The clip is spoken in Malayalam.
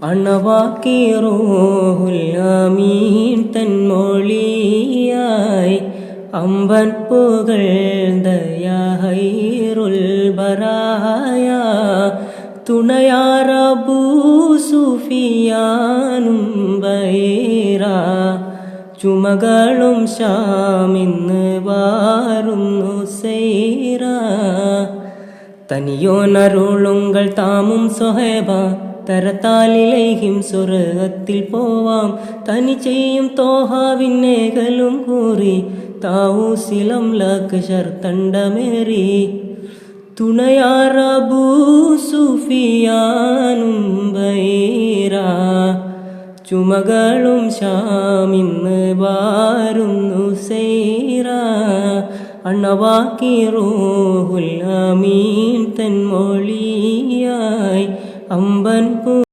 അണവാക്കി റൂഹുൽ അമീൻ തൻമൊഴിയായി അമ്പൻ പുകഴ്ന്തയാ ഹൈറുൽ ബറായ തുണയാറബൂ സുഫിയാനും ബൈറ ചുമകളും ഷാമിന്ന് വാരുന്നു സൈറ തനിയോനരുളുങ്കൾ താമും സൊഹേബ തരത്താലിലേഹിം സ്വർഗത്തിൽ പോവാം തനി ചെയ്യും തോഹാവിന്നേകലും കൂറി താവൂസിലം ലക്ക് ഷർത്തണ്ടമേറി തുണയാറബൂ സുഫിയാനും ബൈറ ചുമകളും ഷാമിന്ന് വാരുന്നു സൈറ അണവാക്കി റൂഹുൽ അമീൻ തൻമൊഴിയായി അമ്പൻ